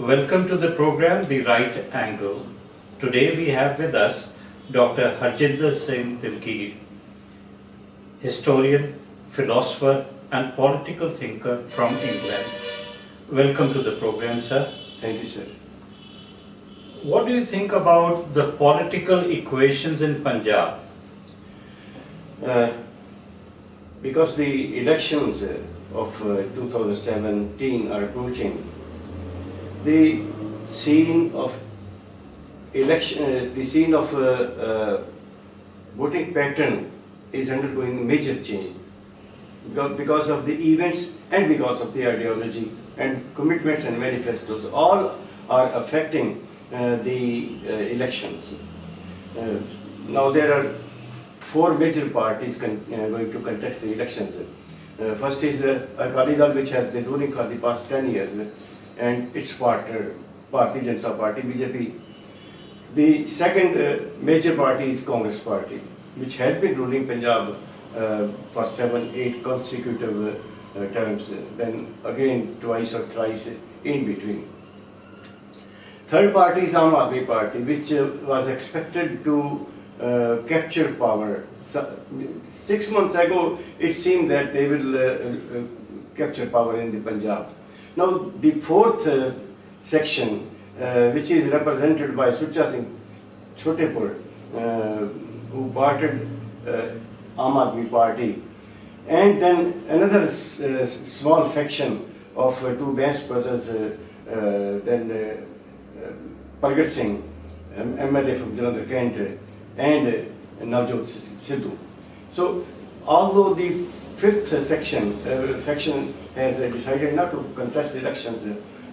Welcome to the program, The Right Angle. Today we have with us Dr. Harjinder Singh Dilgeer, historian, philosopher and political thinker from England. Welcome to the program, sir. Thank you, sir. What do you think about the political equations in Punjab? Because the elections of 2017 are approaching, the scene of voting pattern is undergoing major change because of the events and because of the ideology and commitments and manifestos. All are affecting the elections. Now there are four major parties going to contest the elections. First is Akali Dal, which has been ruling for the past 10 years, and its partner, Bharatiya Janata Party, BJP. The second major party is Congress Party, which had been ruling Punjab for 7-8 consecutive terms, then again twice or thrice in between. Third party is Aam Aadmi Party, which was expected to capture power. 6 months ago, it seemed that they will capture power in the Punjab. Now, the fourth section, which is represented by Sucha Singh Chotepur, who parted Aam Aadmi Party, and then another small faction of two Bance brothers, then Pragat Singh, MLA from Jalandhar Kent, and Navjot Sidhu. So, although the fifth faction has decided not to contest elections,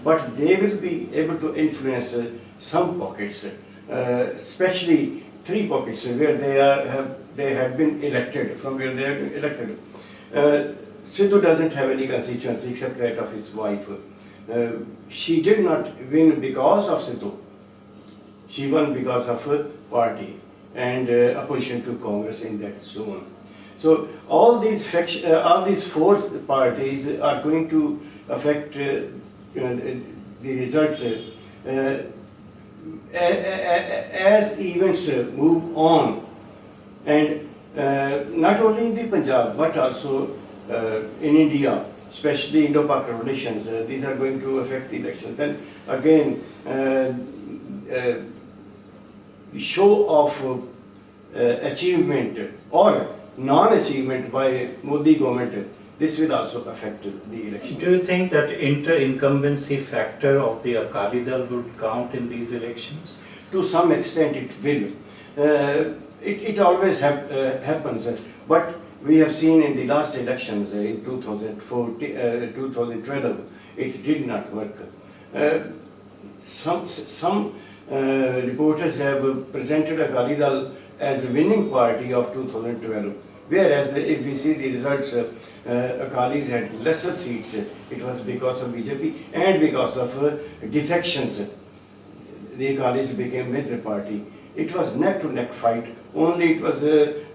but they will be able to influence some pockets, especially three pockets where they have been elected, from where they have been elected. Sidhu doesn't have any constituency except that of his wife. She did not win because of Sidhu. She won because of her party and opposition to Congress in that zone. So all these four parties are going to affect the results as events move on, and not only in the Punjab but also in India, especially Indo-Pak relations. These are going to affect the elections. Then again, show of achievement or non-achievement by Modi government, this will also affect the election. Do you think that inter-incumbency factor of the Akali Dal would count in these elections? To some extent it will. It always happens, but we have seen in the last elections in 2012, it did not work. Some reporters have presented Akali Dal as a winning party of 2012, whereas if we see the results, Akalis had lesser seats. It was because of BJP and because of defections. The Akalis became major party. It was neck-to-neck fight. Only it was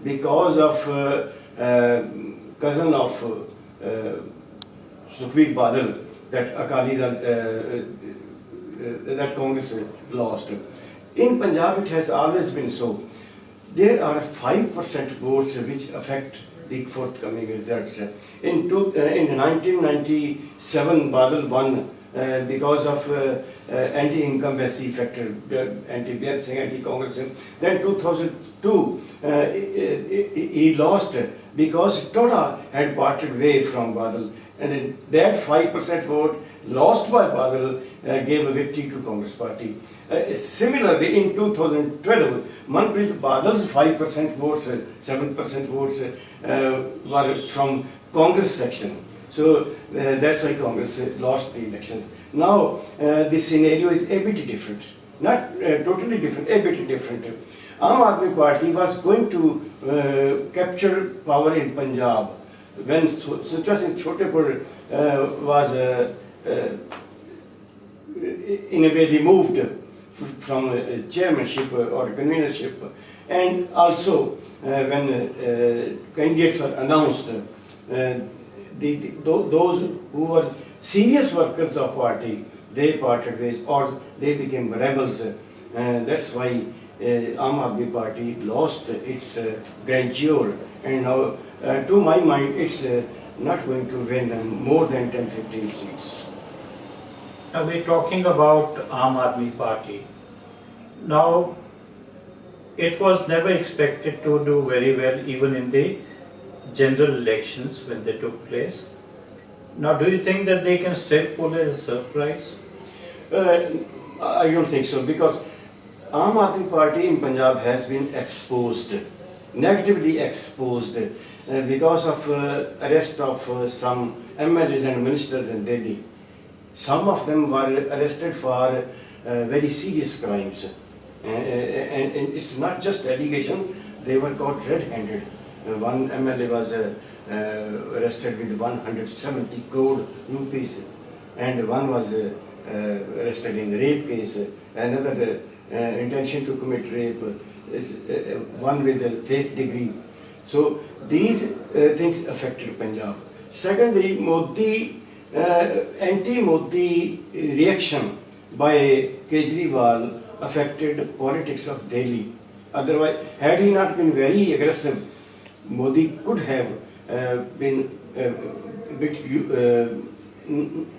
because of cousin of Sukhbir Badal that Akali Dal, that Congress lost. In Punjab, it has always been so. There are 5% votes which affect the forthcoming results. In 1997, Badal won because of anti-incumbency factor, anti-BNP Singh, anti-Congress. Then 2002, he lost because Toda had parted way from Badal. And that 5% vote lost by Badal gave a victory to Congress Party. Similarly, in 2012, Manpreet Badal's 5% votes, 7% votes were from Congress section. So that's why Congress lost the elections. Now the scenario is a bit different, not totally different, a bit different. Aam Aadmi Party was going to capture power in Punjab when Sucha Singh Chotepur was in a way removed from chairmanship or convenership, and also when candidates were announced, those who were serious workers of party, they parted ways or they became rebels. That's why Aam Aadmi Party lost its grandeur, and now, to my mind, it's not going to win more than 10-15 seats. Now we're talking about Aam Aadmi Party. Now, it was never expected to do very well even in the general elections when they took place. Now, do you think that they can still pull a surprise? I don't think so, because Aam Aadmi Party in Punjab has been exposed, negatively exposed, because of arrest of some MLAs and ministers in Delhi. Some of them were arrested for very serious crimes. And it's not just allegation, they were caught red-handed. One MLA was arrested with 170 crore rupees, and one was arrested in rape case. Another intention to commit rape, one with a fake degree. So these things affected Punjab. Secondly, Modi, anti-Modi reaction by Kejriwal affected politics of Delhi. Otherwise, had he not been very aggressive, Modi could have been a bit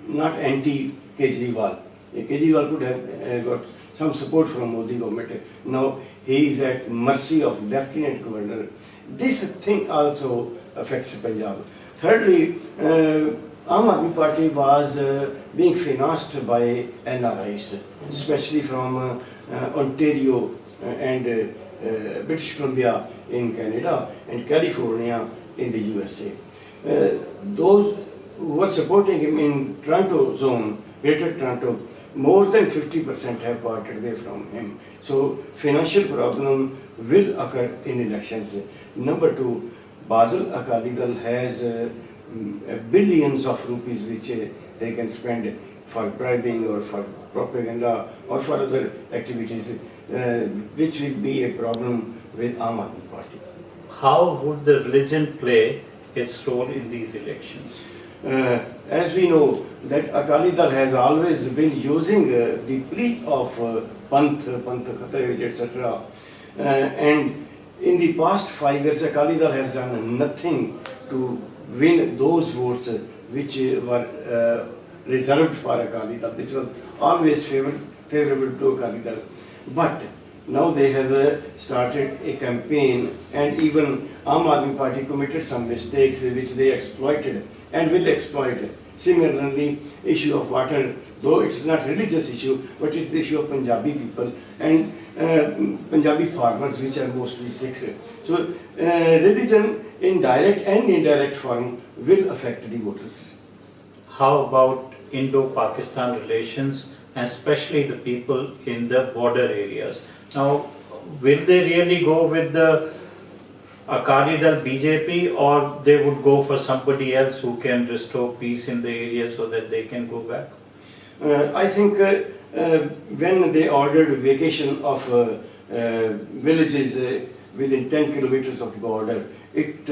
not anti-Kejriwal. Kejriwal could have got some support from Modi government. Now he is at mercy of Lieutenant Governor. This thing also affects Punjab. Thirdly, Aam Aadmi Party was being financed by NRIs, especially from Ontario and British Columbia in Canada and California in the USA. Those who were supporting him in Toronto zone, Greater Toronto, more than 50% have parted away from him. So financial problem will occur in elections. Number two, Badal Akali Dal has billions of rupees which they can spend for bribing or for propaganda or for other activities, which will be a problem with Aam Aadmi Party. How would the religion play its role in these elections? As we know, that Akali Dal has always been using the plea of Panth Khatarij, etc. And in the past 5 years, Akali Dal has done nothing to win those votes which were reserved for Akali Dal, which was always favorable to Akali Dal. But now they have started a campaign, and even Aam Aadmi Party committed some mistakes which they exploited and will exploit. Similarly, issue of water, though it's not religious issue, but it's the issue of Punjabi people and Punjabi farmers, which are mostly Sikhs. So religion in direct and indirect form will affect the voters. How about Indo-Pakistan relations, and especially the people in the border areas? Now, will they really go with the Akali Dal BJP, or they would go for somebody else who can restore peace in the area so that they can go back? I think when they ordered vacation of villages within 10 kilometers of the border, it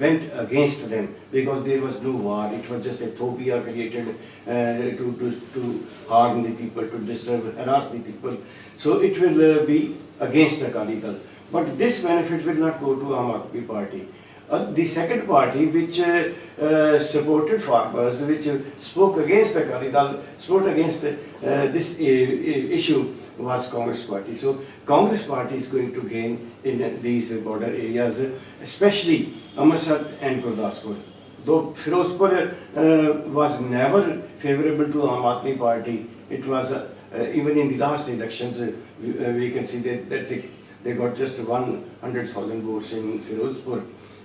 went against them because there was no war. It was just a phobia created to harm the people, to disturb, harass the people. So it will be against Akali Dal. But this benefit will not go to Aam Aadmi Party. The second party which supported farmers, which spoke against Akali Dal, spoke against this issue, was Congress Party. So Congress Party is going to gain in these border areas, especially Amritsar and Gurdaspur. Though Firozpur was never favorable to Aam Aadmi Party, it was even in the last elections we can see that they got just 100,000 votes in Firozpur.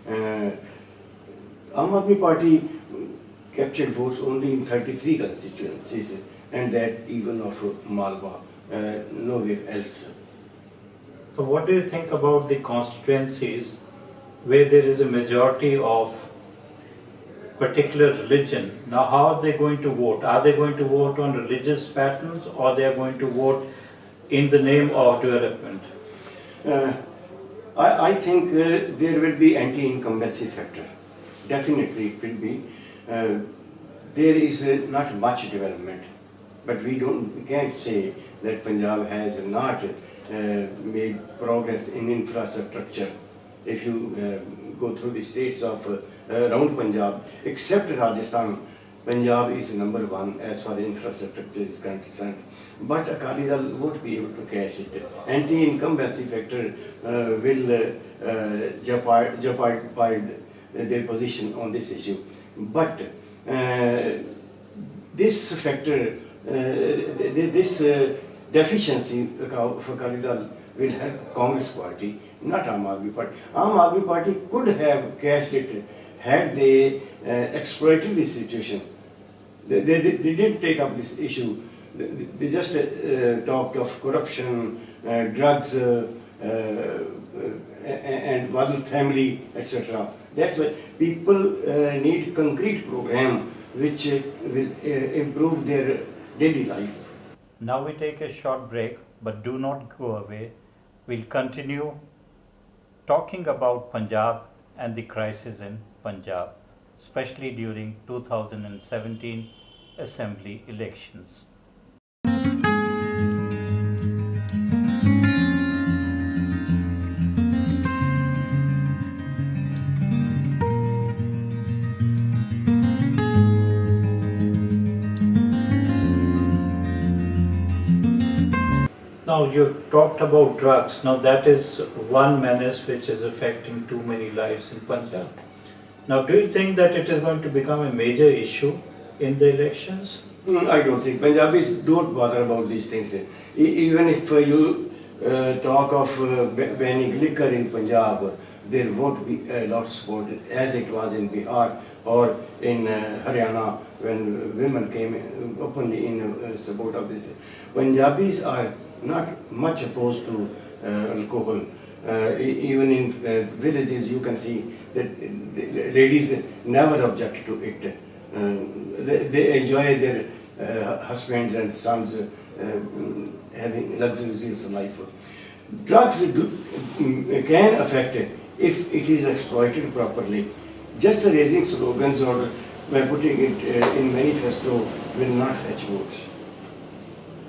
Aam Aadmi Party captured votes only in 33 constituencies, and that even of Malwa, nowhere else. So what do you think about the constituencies where there is a majority of particular religion? Now, how are they going to vote? Are they going to vote on religious patterns, or they are going to vote in the name of development? I think there will be anti-incumbency factor. Definitely it will be. There is not much development. But we can't say that Punjab has not made progress in infrastructure. If you go through the states of around Punjab, except Rajasthan, Punjab is number one as far as infrastructure is concerned. But Akali Dal won't be able to cash it. Anti-incumbency factor will jeopardize their position on this issue. But this factor, this deficiency of Akali Dal will help Congress party, not Aam Aadmi Party. Aam Aadmi Party could have cashed it had they exploited the situation. They didn't take up this issue. They just talked of corruption, drugs, and one family, etc. That's why people need concrete program which will improve their daily life. Now we take a short break, but do not go away. We'll continue talking about Punjab and the crisis in Punjab, especially during 2017 Assembly elections. Now you talked about drugs. Now that is one menace which is affecting too many lives in Punjab. Now do you think that it is going to become a major issue in the elections? I don't think. Punjabis don't bother about these things. Even if you talk of banning liquor in Punjab, there won't be a lot of support as it was in Bihar or in Haryana when women came openly in support of this. Punjabis are not much opposed to alcohol. Even in villages you can see that the ladies never object to it. They enjoy their husbands and sons having luxurious life. Drugs can affect it if it is exploited properly. Just raising slogans or by putting it in manifesto will not fetch votes.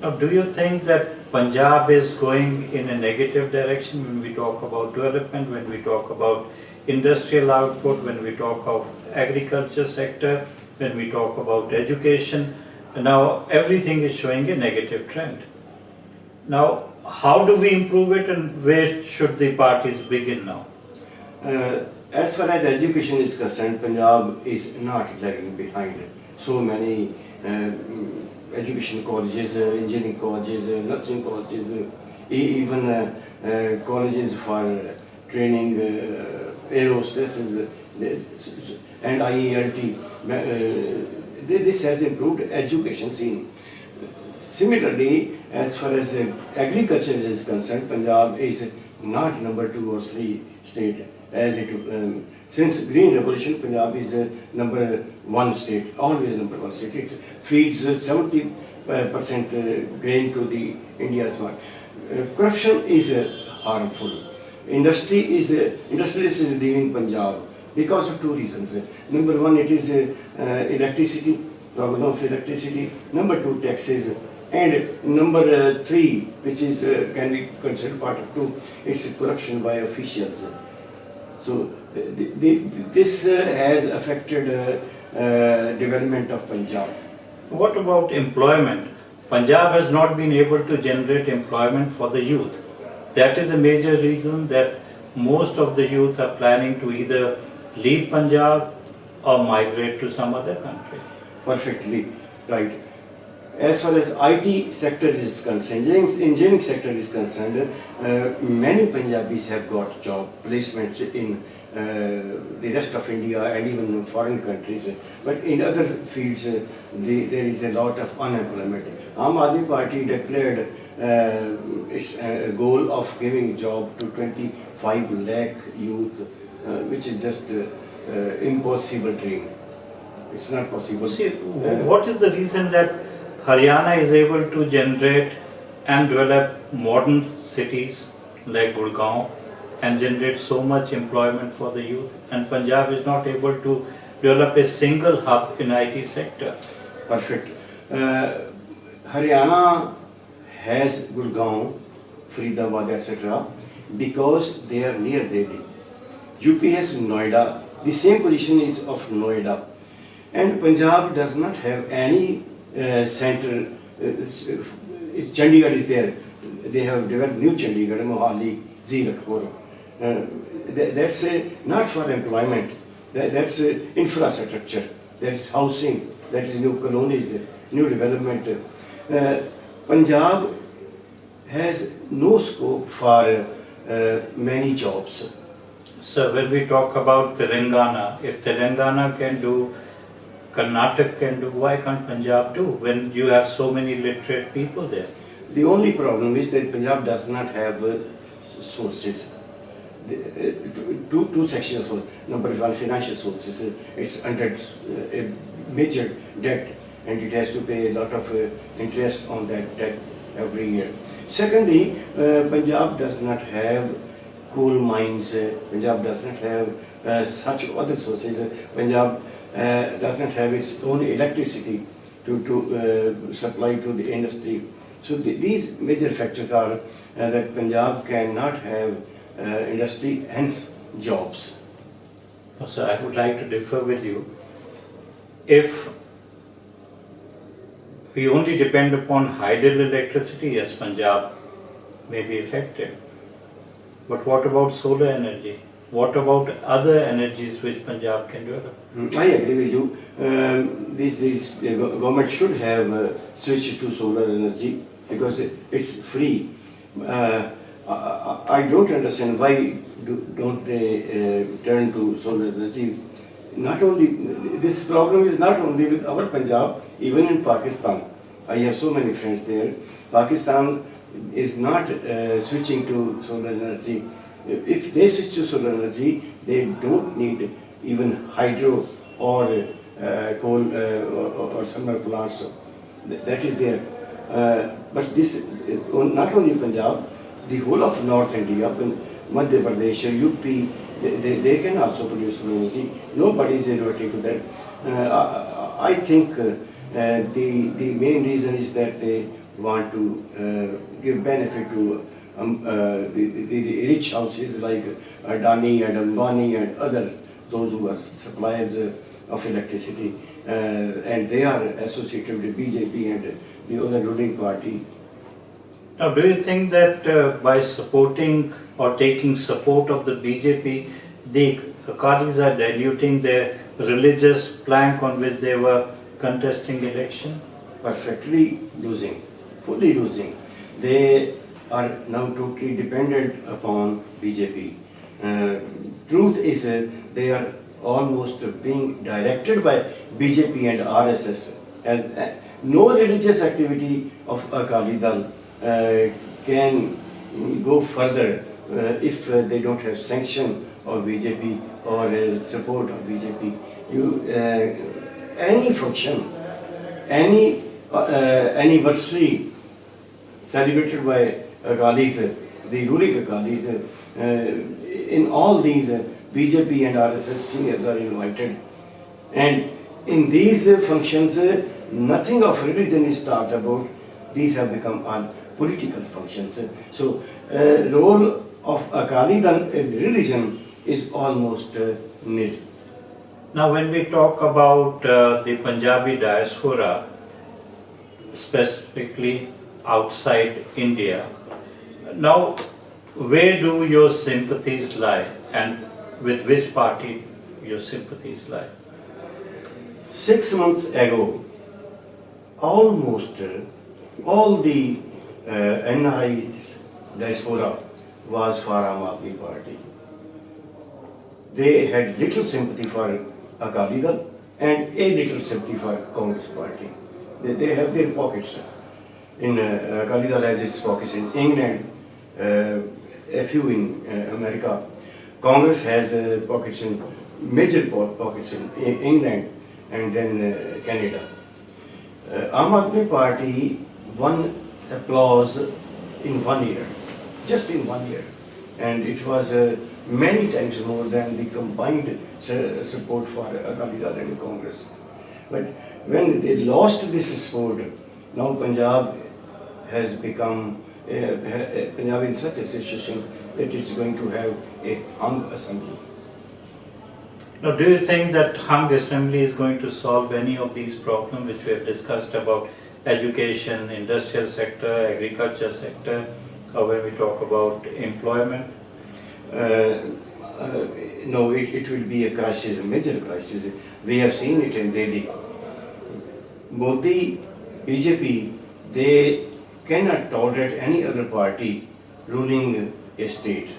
Now, do you think that Punjab is going in a negative direction when we talk about development, when we talk about industrial output, when we talk of agriculture sector, when we talk about education? Now everything is showing a negative trend. Now, how do we improve it, and where should the parties begin now? As far as education is concerned, Punjab is not lagging behind. So many education colleges, engineering colleges, nursing colleges, even colleges for training air hostesses and IELT. This has improved education scene. Similarly, as far as agriculture is concerned, Punjab is not number 2 or 3 state as it since Green Revolution. Punjab is number 1 state, always number 1 state. It feeds 70% grain to the India's market. Corruption is harmful. Industrialists is leaving Punjab because of 2 reasons. Number 1, it is electricity, problem of electricity. Number 2, taxes. And number 3, which is can be considered part of 2, it's corruption by officials. So this has affected development of Punjab. What about employment? Punjab has not been able to generate employment for the youth. That is a major reason that most of the youth are planning to either leave Punjab or migrate to some other country. Perfectly right. As far as IT sector is concerned, engineering sector is concerned, many Punjabis have got job placements in the rest of India and even in foreign countries. But in other fields, there is a lot of unemployment. Aam Aadmi Party declared its goal of giving job to 25 lakh youth, which is just impossible dream. It's not possible. See, what is the reason that Haryana is able to generate and develop modern cities like Gurgaon and generate so much employment for the youth, and Punjab is not able to develop a single hub in IT sector? Perfect. Haryana has Gurgaon, Faridabad, etc. because they are near Delhi. UP has Noida. The same position is of Noida. And Punjab does not have any center. Chandigarh is there. They have developed new Chandigarh, Mohali, Zirakpur. That's not for employment. That's infrastructure. That's housing. That is new colonies, new development. Punjab has no scope for many jobs. So when we talk about Telangana, if Telangana can do, Karnataka can do, why can't Punjab do when you have so many literate people there? The only problem is that Punjab does not have sources. Two sections. Number one, financial sources. It's under a major debt and it has to pay a lot of interest on that debt every year. Secondly, Punjab does not have coal mines. Punjab does not have such other sources. Punjab does not have its own electricity to supply to the industry. So these major factors are that Punjab cannot have industry, hence jobs. So I would like to differ with you. If we only depend upon hydroelectricity, yes, Punjab may be affected. But what about solar energy? What about other energies which Punjab can develop? I agree with you. The government should have switched to solar energy because it's free. I don't understand why don't they turn to solar energy. Not only this problem is not only with our Punjab, even in Pakistan. I have so many friends there. Pakistan is not switching to solar energy. If they switch to solar energy, they don't need even hydro or coal or thermal plants. That is there. But this, not only Punjab, the whole of North India, Madhya Pradesh, UP, they can also produce energy. Nobody is reverting to that. I think the main reason is that they want to give benefit to the rich houses like Adani and Ambani and others, those who are suppliers of electricity, and they are associated with BJP and the other ruling party. Now, do you think that by supporting or taking support of the BJP, the Akalis are diluting their religious plank on which they were contesting election? Perfectly losing, fully losing. They are now totally dependent upon BJP. Truth is they are almost being directed by BJP and RSS. As no religious activity of Akali Dal can go further if they don't have sanction of BJP or support of BJP. Any function, any anniversary celebrated by Akalis, the ruling Akalis, in all these BJP and RSS seniors are invited. And in these functions, nothing of religion is talked about. These have become all political functions. So, role of Akali Dal in religion is almost nil. Now, when we talk about the Punjabi diaspora, specifically outside India, now where do your sympathies lie and with which party your sympathies lie? 6 months ago, almost all the NRIs diaspora was for Aam Aadmi Party. They had little sympathy for Akali Dal and a little sympathy for Congress Party. They have their pockets. In Akali Dal has its pockets in England, a few in America. Congress has pockets in major pockets in England and then Canada. Aam Aadmi Party won applause in 1 year, just in 1 year, and it was many times more than the combined support for Akali Dal and Congress. But when they lost this support, Now Punjab has become Punjab in such a situation that it's going to have a hung assembly. Now, do you think that hung assembly is going to solve any of these problems which we have discussed about education, industrial sector, agriculture sector, or when we talk about employment? No, it will be a crisis, a major crisis. We have seen it in Delhi. Modi, BJP, they cannot tolerate any other party ruling a state.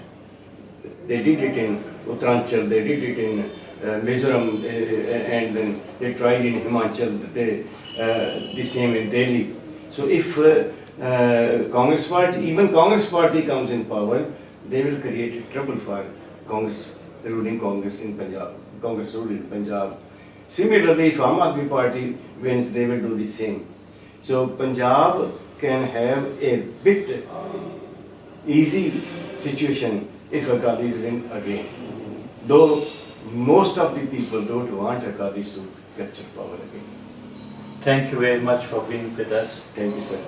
They did it in Uttaranchal, they did it in Mizoram, and then they tried in Himachal, the same in Delhi. So if Congress party, even Congress party comes in power, they will create trouble for Congress, the ruling Congress in Punjab, Congress rule in Punjab. Similarly, if Aam Aadmi party wins, they will do the same. So Punjab can have a bit easy situation if Akalis win again. Though most of the people don't want Akalis to capture power again. Thank you very much for being with us. Thank you, sir.